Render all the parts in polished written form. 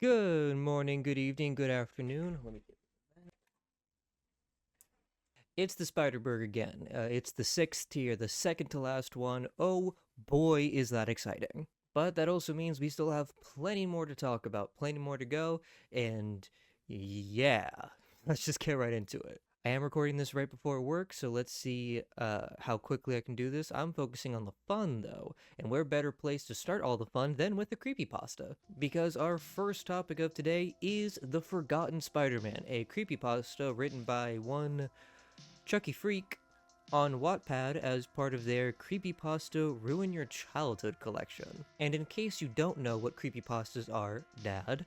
Good morning, good evening, good afternoon. It's the Spider-Berg again. It's the sixth tier, the second to last one. Oh boy, is that exciting. But that also means we still have plenty more to talk about, plenty more to go, and yeah, let's just get right into it. I am recording this right before work, so let's see how quickly I can do this. I'm focusing on the fun, though, and where better place to start all the fun than with the creepypasta? Because our first topic of today is The Forgotten Spider-Man, a creepypasta written by one Chucky Freak on Wattpad as part of their Creepypasta Ruin Your Childhood collection. And in case you don't know what creepypastas are, Dad,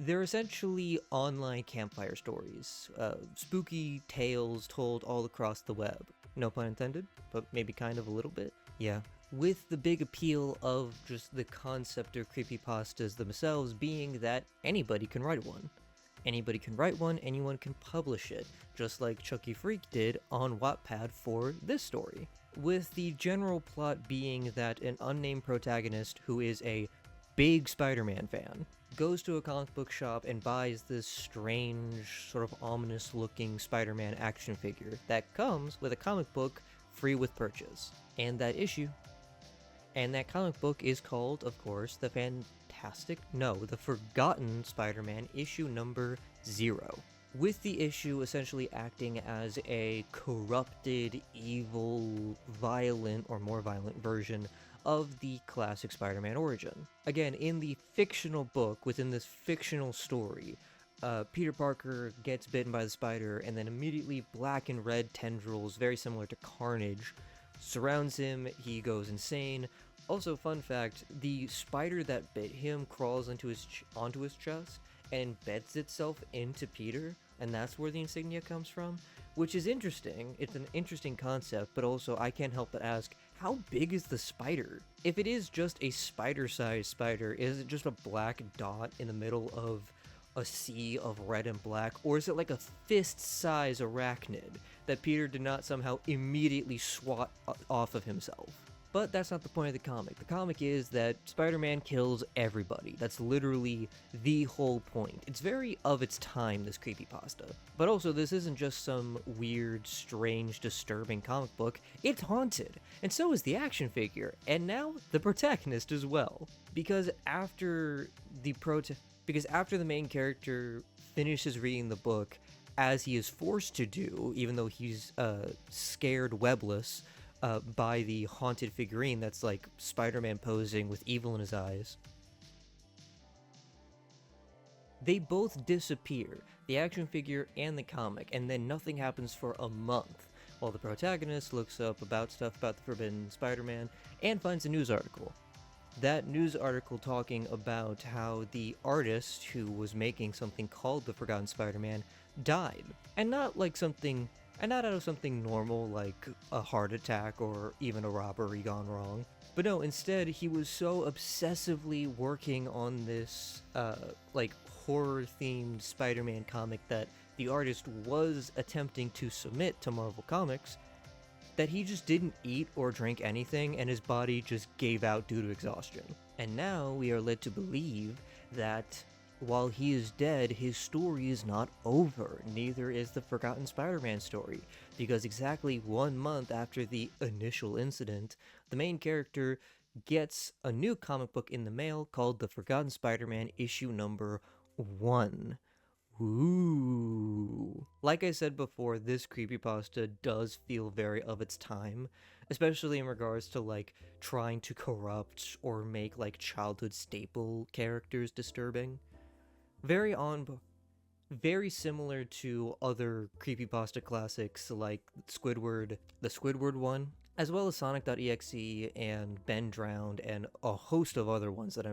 they're essentially online campfire stories, spooky tales told all across the web. No pun intended, but maybe kind of a little bit. Yeah. With the big appeal of just the concept of creepypastas themselves being that anybody can write one. Anybody can write one, anyone can publish it, just like Chucky Freak did on Wattpad for this story. With the general plot being that an unnamed protagonist who is a big Spider-Man fan goes to a comic book shop and buys this strange, sort of ominous looking Spider-Man action figure that comes with a comic book free with purchase. And that comic book is called, of course, the Forgotten Spider-Man issue number 0. With the issue essentially acting as a corrupted, evil, violent, or more violent version of the classic Spider-Man origin. Again, in the fictional book, within this fictional story, Peter Parker gets bitten by the spider, and then immediately black and red tendrils, very similar to Carnage, surrounds him. He goes insane. Also, fun fact, the spider that bit him crawls onto his chest and embeds itself into Peter, and that's where the insignia comes from, which is interesting. It's an interesting concept, but also I can't help but ask, how big is the spider? If it is just a spider-sized spider, is it just a black dot in the middle of a sea of red and black, or is it like a fist-size arachnid that Peter did not somehow immediately swat off of himself? But that's not the point of the comic. The comic is that Spider-Man kills everybody. That's literally the whole point. It's very of its time, this creepypasta. But also, this isn't just some weird, strange, disturbing comic book. It's haunted. And so is the action figure. And now, the protagonist as well. Because after the main character finishes reading the book, as he is forced to do, even though he's scared webless, by the haunted figurine that's like Spider-Man posing with evil in his eyes. They both disappear, the action figure and the comic, and then nothing happens for a month, while the protagonist looks up about stuff about the Forbidden Spider-Man and finds a news article. That news article talking about how the artist who was making something called the Forgotten Spider-Man died, and not out of something normal like a heart attack or even a robbery gone wrong. But no, instead, he was so obsessively working on this, horror-themed Spider-Man comic that the artist was attempting to submit to Marvel Comics that he just didn't eat or drink anything and his body just gave out due to exhaustion. And now we are led to believe that while he is dead, his story is not over. Neither is the Forgotten Spider-Man story, because exactly 1 month after the initial incident, the main character gets a new comic book in the mail called The Forgotten Spider-Man issue number 1. Ooh. Like I said before, this creepypasta does feel very of its time, especially in regards to like trying to corrupt or make like childhood staple characters disturbing. Very similar to other creepypasta classics like the Squidward one, as well as Sonic.exe and Ben Drowned and a host of other ones that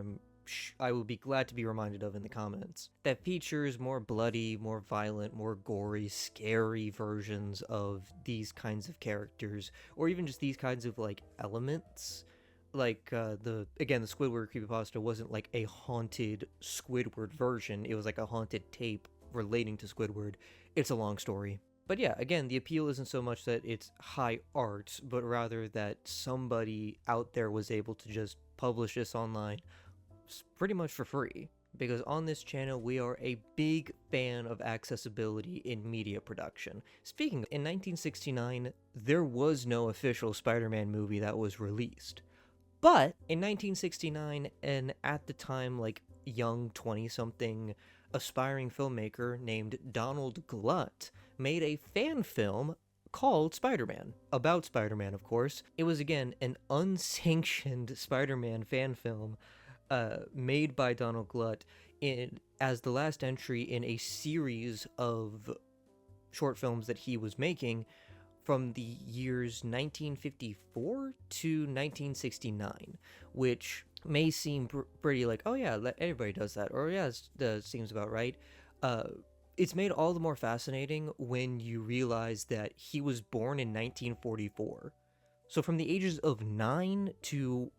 I will be glad to be reminded of in the comments, that features more bloody, more violent, more gory, scary versions of these kinds of characters, or even just these kinds of like elements. Like the Squidward creepypasta wasn't like a haunted Squidward version, it was like a haunted tape relating to Squidward. It's a long story. But yeah, again, the appeal isn't so much that it's high art, but rather that somebody out there was able to just publish this online pretty much for free. because on this channel we are a big fan of accessibility in media production. Speaking of, in 1969, there was no official Spider-Man movie that was released. But in 1969, and at the time, like, young 20-something aspiring filmmaker named Donald Glut made a fan film called Spider-Man, about Spider-Man, of course. It was, again, an unsanctioned Spider-Man fan film made by Donald Glut as the last entry in a series of short films that he was making from the years 1954 to 1969, which may seem pretty like, oh yeah, everybody does that, or yeah, that seems about right. It's made all the more fascinating when you realize that he was born in 1944. So from the ages of 9 to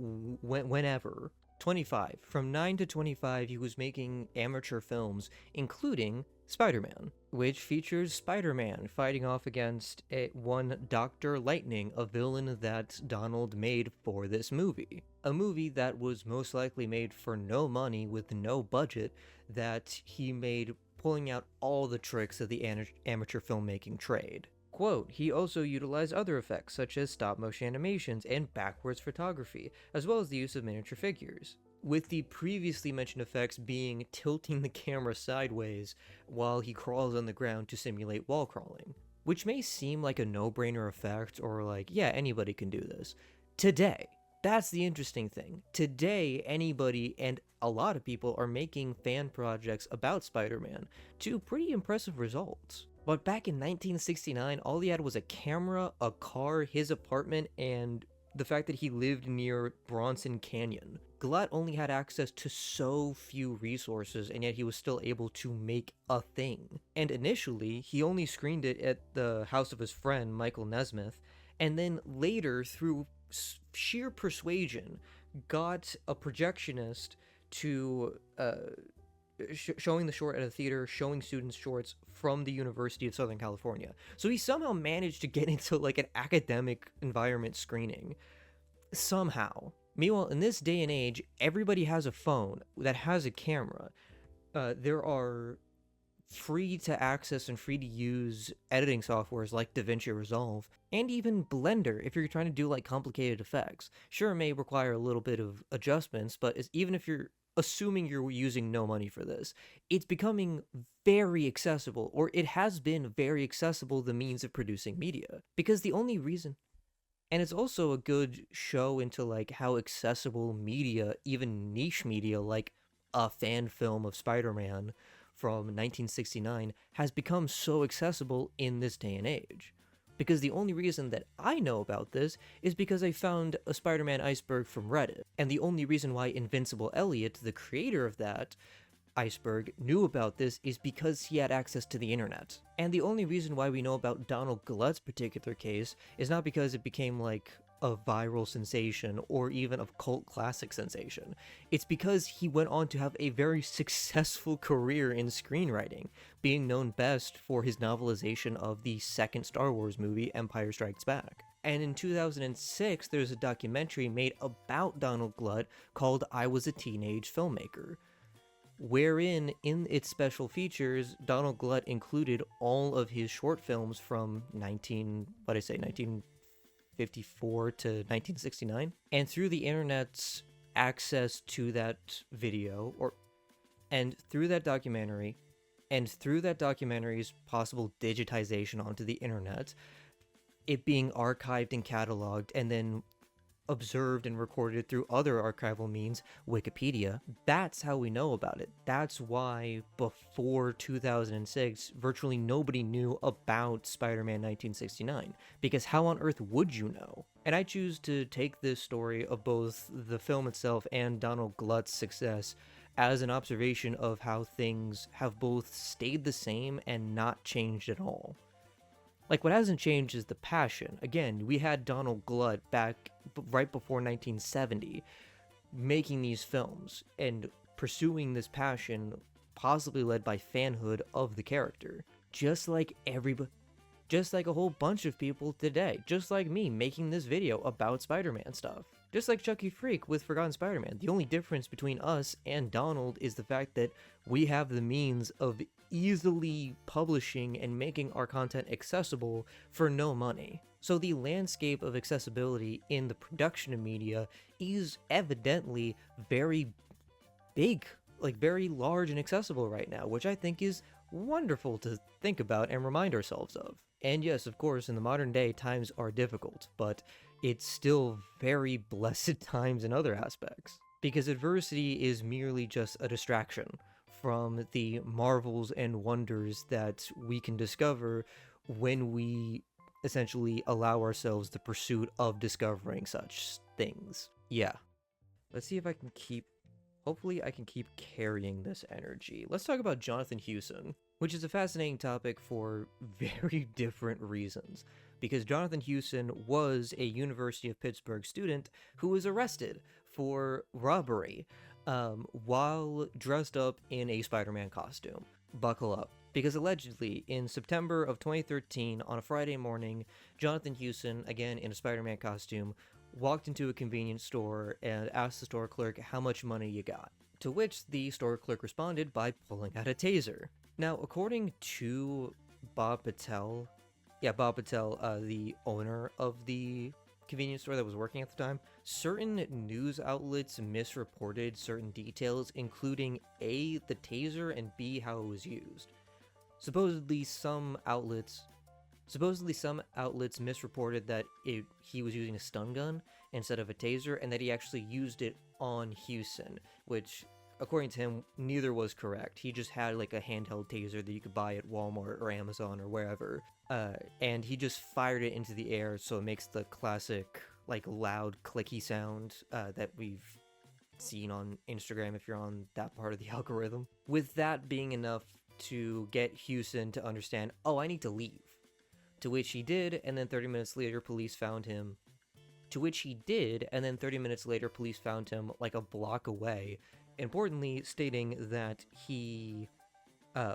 whenever, 25, from 9 to 25, he was making amateur films, including Spider-Man, which features Spider-Man fighting off against one Dr. Lightning, a villain that Donald made for this movie. A movie that was most likely made for no money with no budget, that he made pulling out all the tricks of the amateur filmmaking trade. Quote, he also utilized other effects such as stop-motion animations and backwards photography, as well as the use of miniature figures, with the previously mentioned effects being tilting the camera sideways while he crawls on the ground to simulate wall crawling. Which may seem like a no-brainer effect, or like, yeah, anybody can do this. Today, that's the interesting thing. Today, anybody and a lot of people are making fan projects about Spider-Man to pretty impressive results. But back in 1969, all he had was a camera, a car, his apartment, and the fact that he lived near Bronson Canyon. Glut only had access to so few resources, and yet he was still able to make a thing. And initially, he only screened it at the house of his friend, Michael Nesmith, and then later, through sheer persuasion, got a projectionist to showing the short at a theater, showing students shorts from the University of Southern California. So he somehow managed to get into like an academic environment screening. Somehow. Meanwhile, in this day and age, everybody has a phone that has a camera. There are free to access and free to use editing softwares like DaVinci Resolve, and even Blender if you're trying to do like complicated effects. Sure, it may require a little bit of adjustments, but even if you're assuming you're using no money for this, it's becoming very accessible, or it has been very accessible, the means of producing media. Because the only reason, and it's also a good show into like how accessible media, even niche media like a fan film of Spider-Man from 1969, has become so accessible in this day and age. Because the only reason that I know about this is because I found a Spider-Man iceberg from Reddit. And the only reason why Invincible Elliott, the creator of that iceberg, knew about this is because he had access to the internet. And the only reason why we know about Donald Glut's particular case is not because it became like a viral sensation or even a cult classic sensation. It's because he went on to have a very successful career in screenwriting, being known best for his novelization of the second Star Wars movie, Empire Strikes Back. And in 2006, there's a documentary made about Donald Glut called I Was a Teenage Filmmaker, wherein in its special features, Donald Glut included all of his short films from 1954 to 1969, and through the internet's access to that video, and through that documentary's possible digitization onto the internet, it being archived and cataloged, and then observed and recorded through other archival means, Wikipedia. That's how we know about it. That's why before 2006, virtually nobody knew about Spider-Man 1969, because how on earth would you know? And I choose to take this story of both the film itself and Donald Glut's success as an observation of how things have both stayed the same and not changed at all. Like, what hasn't changed is the passion. Again, we had Donald Glut back right before 1970 making these films and pursuing this passion, possibly led by fanhood of the character. Just like a whole bunch of people today, just like me making this video about Spider-Man stuff. Just like Chucky Freak with Forgotten Spider-Man, the only difference between us and Donald is the fact that we have the means of easily publishing and making our content accessible for no money. So the landscape of accessibility in the production of media is evidently very big, like very large and accessible right now, which I think is wonderful to think about and remind ourselves of. And yes, of course, in the modern day, times are difficult, but it's still very blessed times in other aspects. Because adversity is merely just a distraction from the marvels and wonders that we can discover when we essentially allow ourselves the pursuit of discovering such things. Yeah. Let's see if I can keep... Hopefully I can keep carrying this energy. Let's talk about Jonathan Hewson, which is a fascinating topic for very different reasons. Because Jonathan Hewson was a University of Pittsburgh student who was arrested for robbery while dressed up in a Spider-Man costume. Buckle up. Because allegedly, in September of 2013, on a Friday morning, Jonathan Hewson, again in a Spider-Man costume, walked into a convenience store and asked the store clerk how much money you got. To which the store clerk responded by pulling out a taser. Now, according to Bob Patel, the owner of the convenience store that was working at the time, certain news outlets misreported certain details, including A, the taser, and B, how it was used. Supposedly some outlets misreported that he was using a stun gun instead of a taser, and that he actually used it on Hewson, which, according to him, neither was correct. He just had like a handheld taser that you could buy at Walmart or Amazon or wherever, and he just fired it into the air so it makes the classic like loud clicky sound that we've seen on Instagram if you're on that part of the algorithm. With that being enough to get Hewson to understand, oh, I need to leave. To which he did, and then 30 minutes later, police found him. Police found him like a block away, importantly stating that he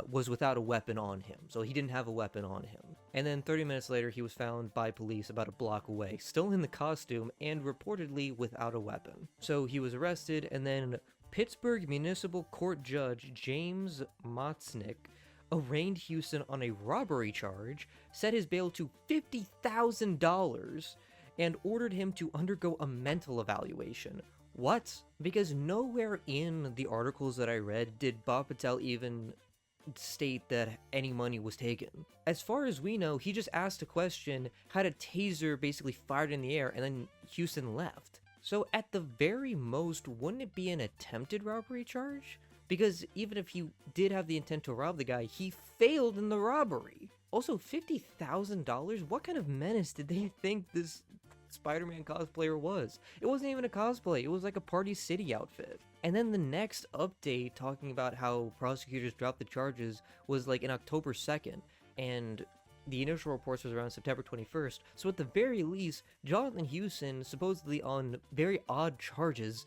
was without a weapon on him, so he didn't have a weapon on him. And then 30 minutes later, he was found by police about a block away, still in the costume, and reportedly without a weapon. So he was arrested, and then Pittsburgh Municipal Court Judge James Motznick arraigned Hewson on a robbery charge, set his bail to $50,000, and ordered him to undergo a mental evaluation. What? Because nowhere in the articles that I read did Bob Patel even state that any money was taken. As far as we know, he just asked a question, had a taser basically fired in the air, and then Hewson left. So at the very most, wouldn't it be an attempted robbery charge? Because even if he did have the intent to rob the guy, he failed in the robbery. Also, $50,000? What kind of menace did they think this Spider-Man cosplayer was? It wasn't even a cosplay, it was like a Party City outfit. And then the next update talking about how prosecutors dropped the charges was like in October 2nd, and the initial reports was around September 21st, so at the very least, Jonathan Hewson, supposedly on very odd charges,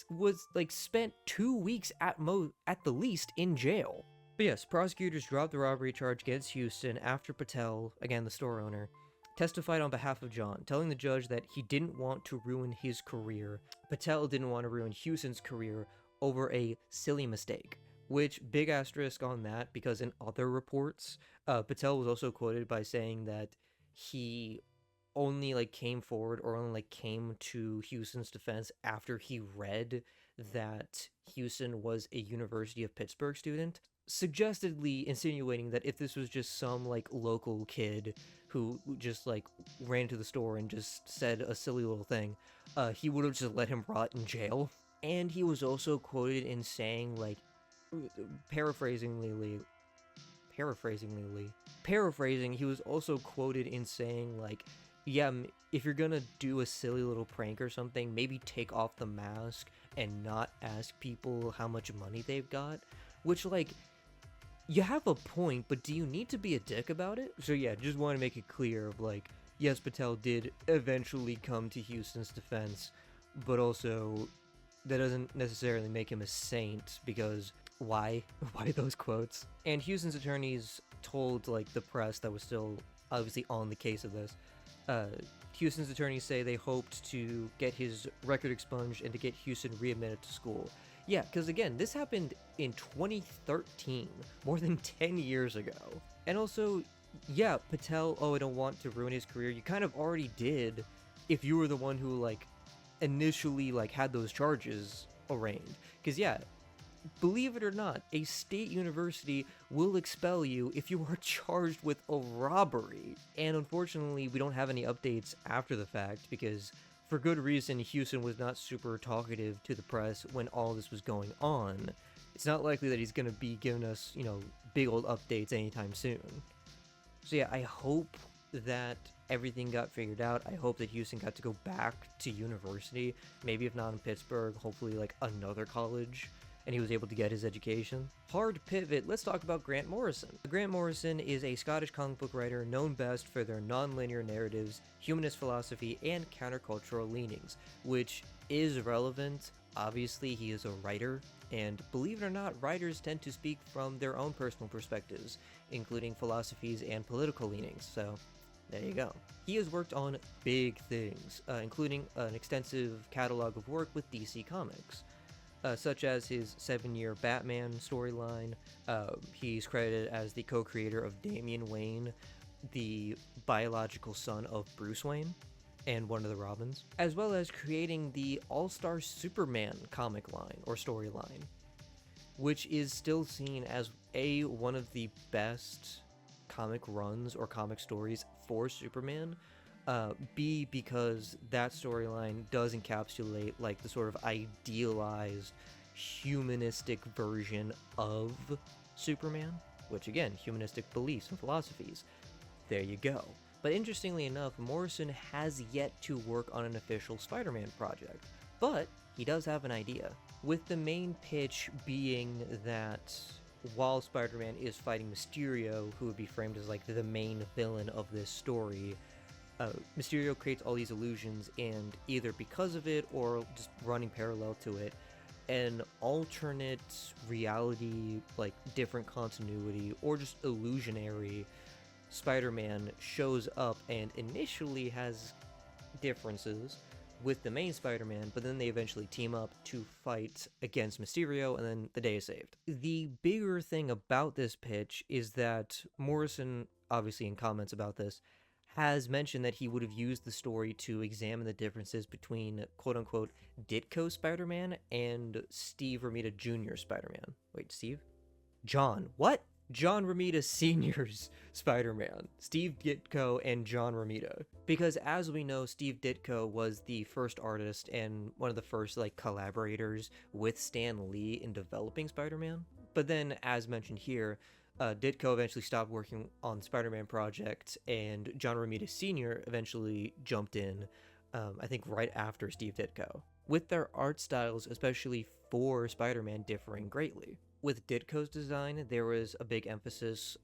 was like spent 2 weeks at the least in jail. But yes, prosecutors dropped the robbery charge against Hewson after Patel, again the store owner, testified on behalf of John, telling the judge that he didn't want to ruin his career. Patel didn't want to ruin Hewson's career over a silly mistake. Which, big asterisk on that, because in other reports, Patel was also quoted by saying that he only came forward or only came to Hewson's defense after he read that Hewson was a University of Pittsburgh student, suggestively insinuating that if this was just some local kid who just ran into the store and just said a silly little thing, he would have just let him rot in jail. And he was also quoted in saying paraphrasing, he was also quoted in saying yeah, if you're gonna do a silly little prank or something, maybe take off the mask and not ask people how much money they've got. Which, you have a point, but do you need to be a dick about it? So yeah, just want to make it clear of yes, Patel did eventually come to Hewson's defense, but also that doesn't necessarily make him a saint, because why? Why those quotes? And Hewson's attorneys told the press that was still obviously on the case of this, Uh, Houston's attorneys say they hoped to get his record expunged and to get Houston readmitted to school. Yeah, because again, this happened in 2013, more than 10 years ago. And also, yeah, Patel, oh, I don't want to ruin his career. You kind of already did if you were the one who, like, initially, like, had those charges arraigned. Because, yeah, believe it or not, a state university will expel you if you are charged with a robbery. And unfortunately, we don't have any updates after the fact because, for good reason, Houston was not super talkative to the press when all this was going on. It's not likely that he's going to be giving us, big old updates anytime soon. So yeah, I hope that everything got figured out. I hope that Houston got to go back to university, maybe if not in Pittsburgh, hopefully like another college, and he was able to get his education. Hard pivot, let's talk about Grant Morrison. Grant Morrison is a Scottish comic book writer known best for their non-linear narratives, humanist philosophy, and countercultural leanings, which is relevant. Obviously, he is a writer, and believe it or not, writers tend to speak from their own personal perspectives, including philosophies and political leanings, so there you go. He has worked on big things, including an extensive catalog of work with DC Comics. Such as his 7-year Batman storyline. He's credited as the co-creator of Damian Wayne, the biological son of Bruce Wayne, and one of the Robins, as well as creating the All-Star Superman comic line, or storyline, which is still seen as one of the best comic runs or comic stories for Superman. B, because that storyline does encapsulate like the sort of idealized humanistic version of Superman, which again, humanistic beliefs and philosophies. There you go. But interestingly enough, Morrison has yet to work on an official Spider-Man project, but he does have an idea, with the main pitch being that while Spider-Man is fighting Mysterio, who would be framed as like the main villain of this story, Mysterio creates all these illusions, and either because of it or just running parallel to it, an alternate reality, like different continuity, or just illusionary Spider-Man shows up and initially has differences with the main Spider-Man, but then they eventually team up to fight against Mysterio, and then the day is saved. The bigger thing about this pitch is that Morrison, obviously in comments about this, has mentioned that he would have used the story to examine the differences between quote-unquote Ditko Spider-Man and Steve Romita Jr. Spider-Man. Wait, Steve? John. What? John Romita Sr.'s Spider-Man. Steve Ditko and John Romita. Because as we know, Steve Ditko was the first artist and one of the first like collaborators with Stan Lee in developing Spider-Man. But then, as mentioned here, Ditko eventually stopped working on the Spider-Man project, and John Romita Sr. eventually jumped in, I think right after Steve Ditko, with their art styles, especially for Spider-Man, differing greatly. With Ditko's design, there was a big emphasis,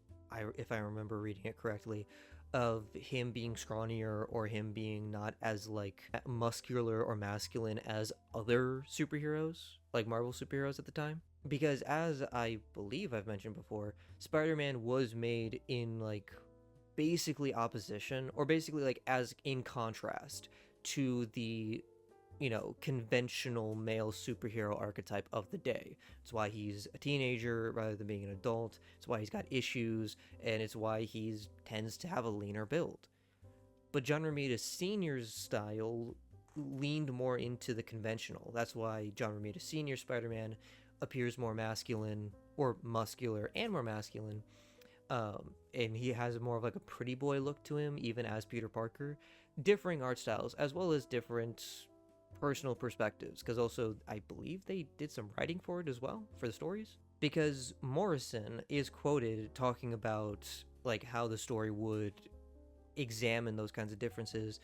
if I remember reading it correctly, of him being scrawnier or him being not as like muscular or masculine as other superheroes, like Marvel superheroes at the time. Because as I believe I've mentioned before, Spider-Man was made in like basically opposition, or basically like as in contrast to the conventional male superhero archetype of the day. It's why he's a teenager rather than being an adult. It's why he's got issues, and it's why he tends to have a leaner build. But John Romita Sr.'s style leaned more into the conventional. That's why John Romita Sr. Spider-Man appears more masculine, or muscular and more masculine, and he has more of like a pretty boy look to him, even as Peter Parker. Differing art styles, as well as different personal perspectives, because also I believe they did some writing for it as well, for the stories. Because Morrison is quoted talking about like how the story would examine those kinds of differences.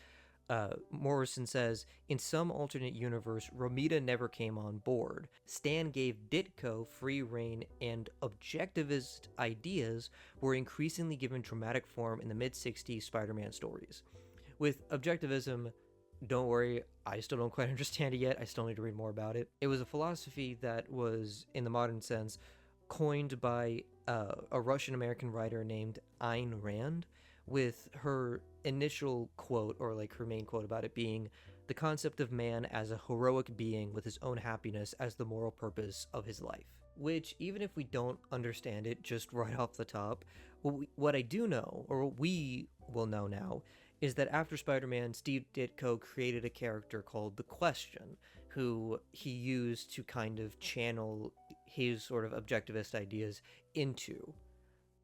Morrison says, in some alternate universe, Romita never came on board. Stan gave Ditko free rein, and objectivist ideas were increasingly given dramatic form in the mid-60s Spider-Man stories. With objectivism, don't worry, I still don't quite understand it yet. I still need to read more about it. It was a philosophy that was, in the modern sense, coined by a Russian-American writer named Ayn Rand, with her initial quote, or like her main quote about it being the concept of man as a heroic being with his own happiness as the moral purpose of his life. Which, even if we don't understand it just right off the top, what I do know, or what we will know now, is that after Spider-Man, Steve Ditko created a character called the Question, who he used to kind of channel his sort of objectivist ideas into.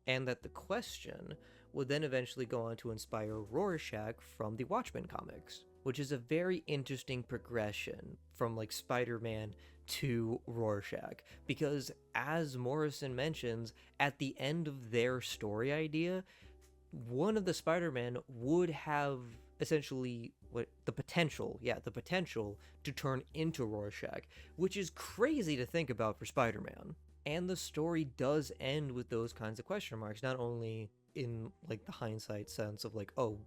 And that the Question would then eventually go on to inspire Rorschach from the Watchmen comics, which is a very interesting progression from like Spider-Man to Rorschach, because as Morrison mentions, at the end of their story idea, one of the Spider-Men would have essentially the potential to turn into Rorschach, which is crazy to think about for Spider-Man. And the story does end with those kinds of question marks, not only in like the hindsight sense of like, oh,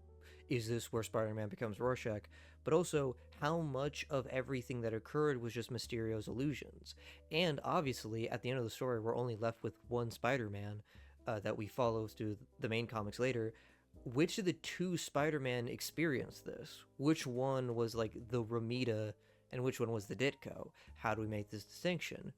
is this where Spider-Man becomes Rorschach, but also how much of everything that occurred was just Mysterio's illusions. And obviously, at the end of the story, we're only left with one Spider-Man that we follow through the main comics later. Which of the two Spider-Man experienced this? Which one was like the Romita and which one was the Ditko? How do we make this distinction?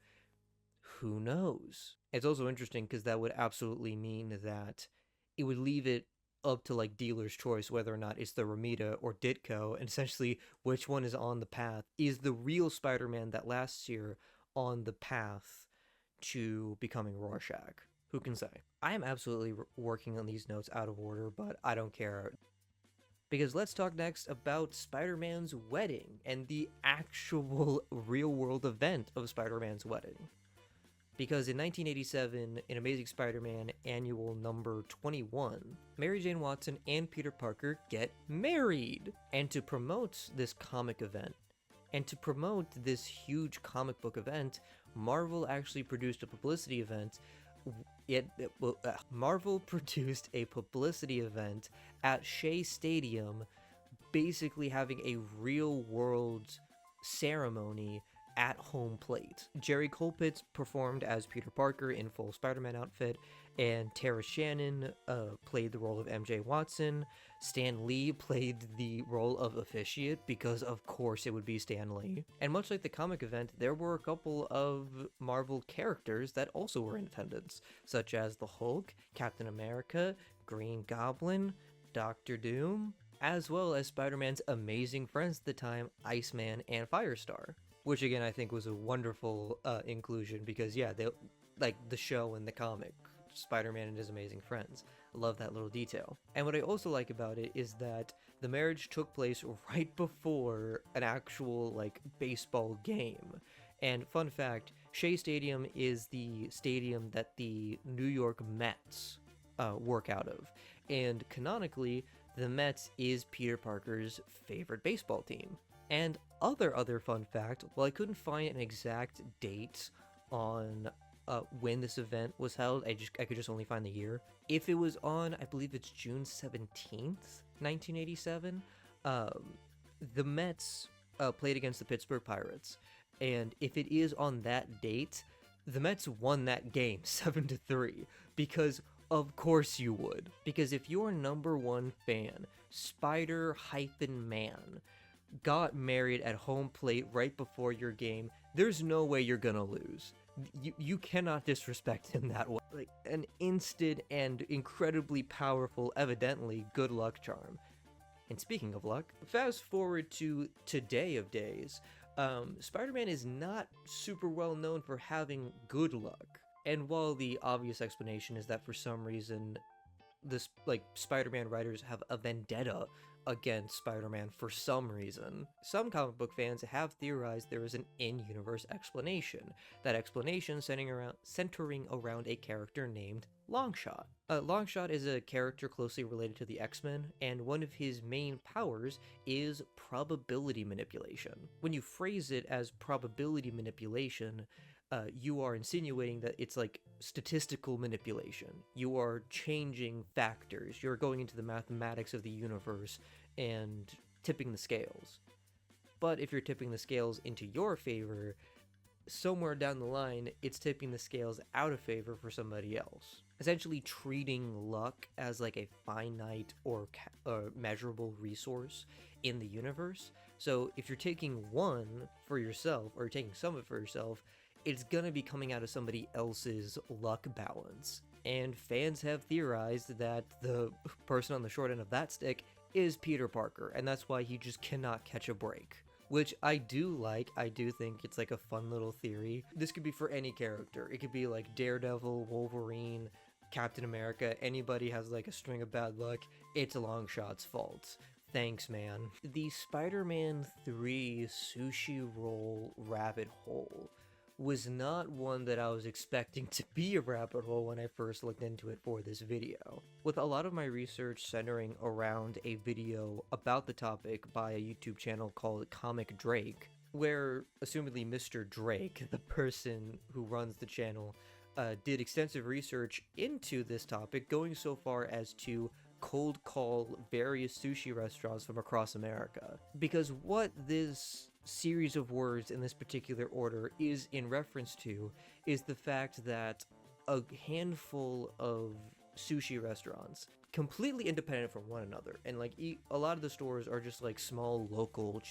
Who knows? It's also interesting because that would absolutely mean that it would leave it up to like dealer's choice whether or not it's the Romita or Ditko, and essentially which one is on the path. Is the real Spider-Man that lasts here on the path to becoming Rorschach? Who can say? I am absolutely working on these notes out of order, but I don't care. Because let's talk next about Spider-Man's wedding and the actual real-world event of Spider-Man's wedding. Because in 1987, in Amazing Spider-Man Annual number 21, Mary Jane Watson and Peter Parker get married. And to promote this comic event, and to promote this huge comic book event, Marvel actually produced a publicity event. Marvel produced a publicity event at Shea Stadium, basically having a real-world ceremony at home plate. Jerry Colpitts performed as Peter Parker in full Spider-Man outfit, and Tara Shannon played the role of MJ Watson. Stan Lee played the role of officiate, because of course it would be Stan Lee. And much like the comic event, there were a couple of Marvel characters that also were in attendance, such as the Hulk, Captain America, Green Goblin, Doctor Doom, as well as Spider-Man's amazing friends at the time, Iceman and Firestar. Which again, I think was a wonderful inclusion, because yeah, they like the show and the comic, Spider-Man and his amazing friends. Love that little detail. And what I also like about it is that the marriage took place right before an actual like baseball game. And fun fact, Shea Stadium is the stadium that the New York Mets work out of. And canonically, the Mets is Peter Parker's favorite baseball team. And other fun fact, while I couldn't find an exact date on when this event was held, I could just only find the year. If it was on, I believe it's June 17th, 1987, the Mets played against the Pittsburgh Pirates. And if it is on that date, the Mets won that game 7-3, because of course you would. Because if your number one fan, Spider-Man, got married at home plate right before your game, there's no way you're gonna lose. You cannot disrespect him that way. Like an instant and incredibly powerful, evidently good luck charm. And speaking of luck, fast forward to today of days, Spider-Man is not super well known for having good luck. And while the obvious explanation is that for some reason, this like Spider-Man writers have a vendetta against Spider-Man for some reason, some comic book fans have theorized there is an in-universe explanation. That explanation centering around a character named Longshot. Longshot is a character closely related to the X-Men, and one of his main powers is probability manipulation. When you phrase it as probability manipulation, you are insinuating that it's like statistical manipulation. You are changing factors. You're going into the mathematics of the universe and tipping the scales. But if you're tipping the scales into your favor, somewhere down the line, it's tipping the scales out of favor for somebody else. Essentially treating luck as like a finite or measurable resource in the universe. So if you're taking one for yourself, or you're taking some of it for yourself, it's gonna be coming out of somebody else's luck balance. And fans have theorized that the person on the short end of that stick is Peter Parker, and that's why he just cannot catch a break. Which I do like. I do think it's like a fun little theory. This could be for any character. It could be like Daredevil, Wolverine, Captain America. Anybody has like a string of bad luck, it's Longshot's fault. Thanks, man. The Spider-Man 3 sushi roll rabbit hole was not one that I was expecting to be a rabbit hole when I first looked into it for this video. With a lot of my research centering around a video about the topic by a YouTube channel called Comic Drake, where, assumedly Mr. Drake, the person who runs the channel, did extensive research into this topic, going so far as to cold call various sushi restaurants from across America. Because what this series of words in this particular order is in reference to is the fact that a handful of sushi restaurants, completely independent from one another, and like a lot of the stores are just like small local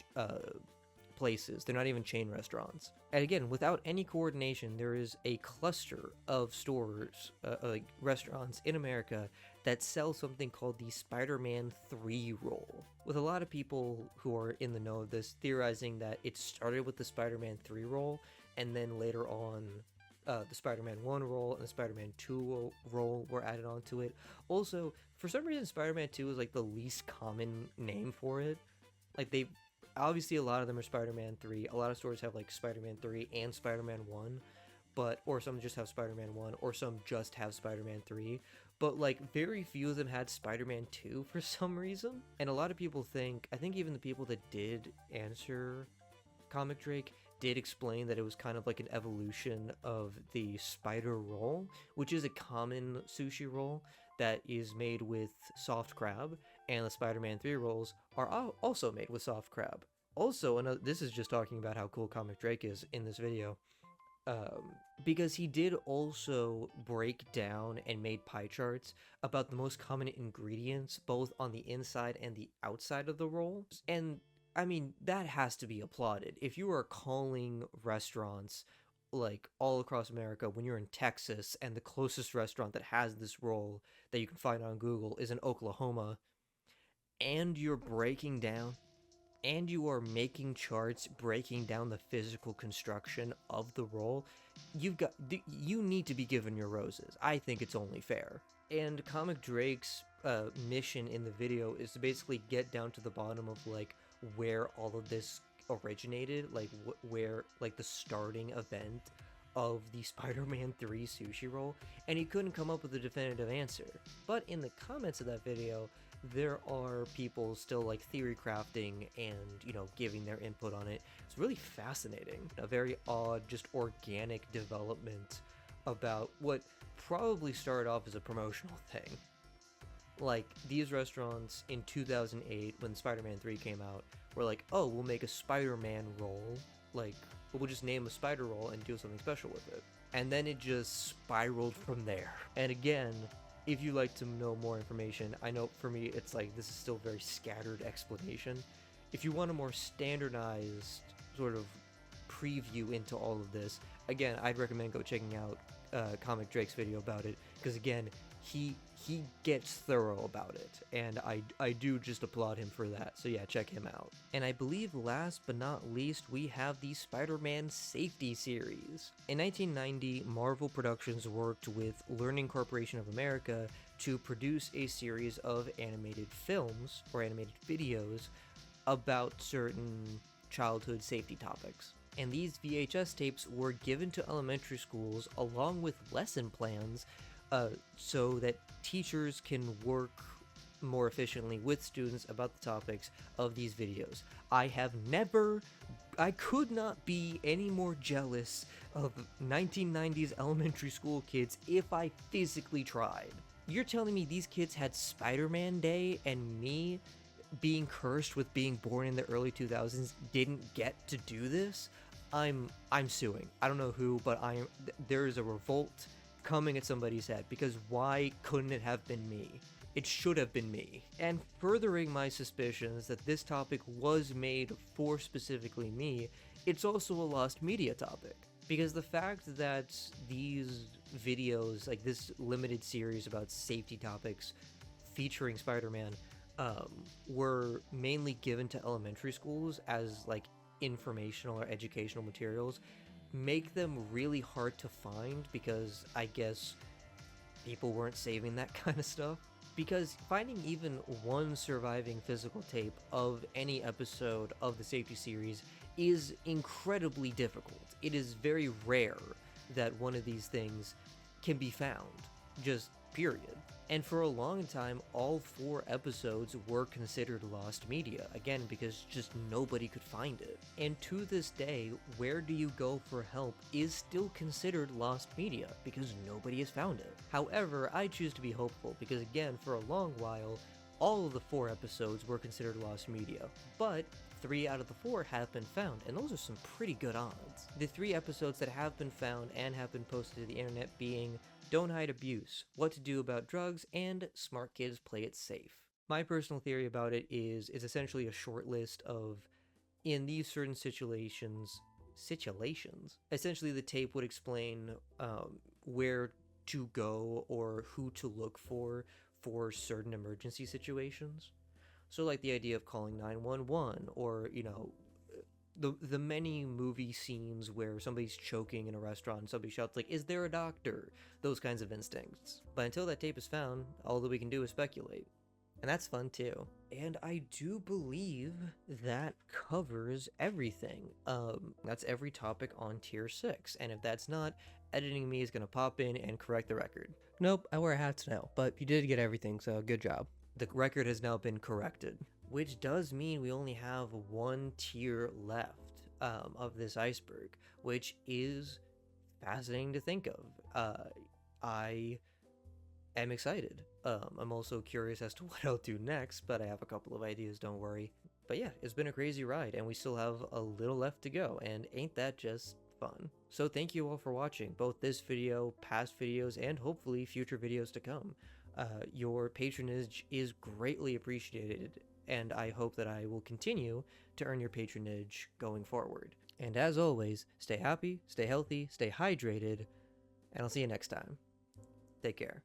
places. They're not even chain restaurants. And again, without any coordination, there is a cluster of stores, like restaurants in America that sell something called the Spider-Man 3 roll. With a lot of people who are in the know of this theorizing that it started with the Spider-Man 3 roll, and then later on the Spider-Man 1 roll and the Spider-Man 2 roll were added onto it. Also, for some reason, Spider-Man 2 is like the least common name for it. Like obviously a lot of them are Spider-Man 3. A lot of stores have like Spider-Man 3 and Spider-Man 1, or some just have Spider-Man 1, or some just have Spider-Man 3. But like very few of them had Spider-Man 2 for some reason. And a lot of people think, I think even the people that did answer Comic Drake did explain that it was kind of like an evolution of the spider roll, which is a common sushi roll that is made with soft crab, and the Spider-Man 3 rolls are also made with soft crab. Also, this is just talking about how cool Comic Drake is in this video, because he did also break down and made pie charts about the most common ingredients, both on the inside and the outside of the roll. And I mean, that has to be applauded. If you are calling restaurants like all across America when you're in Texas, and the closest restaurant that has this roll that you can find on Google is in Oklahoma, and you're breaking down, and you are making charts breaking down the physical construction of the roll, you need to be given your roses. I think it's only fair. And Comic Drake's mission in the video is to basically get down to the bottom of like where all of this originated, like where like the starting event of the Spider-Man 3 sushi roll, and he couldn't come up with a definitive answer. But in the comments of that video, there are people still like theory crafting and, you know, giving their input on it. It's really fascinating. A very odd, just organic development about what probably started off as a promotional thing. Like, these restaurants in 2008, when Spider-Man 3 came out, were like, oh, we'll make a Spider-Man roll. Like, we'll just name a spider roll and do something special with it. And then it just spiraled from there. And again, if you'd like to know more information, I know for me, it's like, this is still a very scattered explanation. If you want a more standardized sort of preview into all of this, again, I'd recommend go checking out Comic Drake's video about it, because again, he gets thorough about it, and I do just applaud him for that. So yeah, check him out. And I believe last but not least, we have the Spider-Man Safety Series. In 1990, Marvel Productions worked with Learning Corporation of America to produce a series of animated films, or animated videos, about certain childhood safety topics. And these VHS tapes were given to elementary schools along with lesson plans, so that teachers can work more efficiently with students about the topics of these videos. I could not be any more jealous of 1990s elementary school kids if I physically tried. You're telling me these kids had Spider-Man Day, and me, being cursed with being born in the early 2000s, didn't get to do this? I'm suing. I don't know who, but there is a revolt coming at somebody's head, because why couldn't it have been me? It should have been me. And furthering my suspicions that this topic was made for specifically me, it's also a lost media topic. Because the fact that these videos, like this limited series about safety topics featuring Spider-Man, were mainly given to elementary schools as like informational or educational materials, make them really hard to find, because I guess people weren't saving that kind of stuff. Because finding even one surviving physical tape of any episode of the Safety series is incredibly difficult. It is very rare that one of these things can be found, just period. And for a long time, all 4 episodes were considered lost media, again, because just nobody could find it. And to this day, where do you go for help is still considered lost media, because nobody has found it. However, I choose to be hopeful, because again, for a long while, all of the 4 episodes were considered lost media, but 3 out of the 4 have been found, and those are some pretty good odds. The 3 episodes that have been found and have been posted to the internet being Don't Hide Abuse, What to Do About Drugs, and Smart Kids Play It Safe. My personal theory about it is it's essentially a short list of, in these certain situations, essentially the tape would explain where to go or who to look for certain emergency situations. So like the idea of calling 911, or, you know, the many movie scenes where somebody's choking in a restaurant and somebody shouts like, "Is there a doctor?" Those kinds of instincts. But until that tape is found, all that we can do is speculate. And that's fun too. And I do believe that covers everything. That's every topic on tier 6. And if that's not, editing me is gonna pop in and correct the record. Nope, I wear hats now, but you did get everything, so good job. The record has now been corrected, which does mean we only have 1 tier left of this iceberg, which is fascinating to think of. I am excited. I'm also curious as to what I'll do next, but I have a couple of ideas, don't worry. But yeah, it's been a crazy ride, and we still have a little left to go, and ain't that just fun? So thank you all for watching, both this video, past videos, and hopefully future videos to come. Your patronage is greatly appreciated, and I hope that I will continue to earn your patronage going forward. And as always, stay happy, stay healthy, stay hydrated, and I'll see you next time. Take care.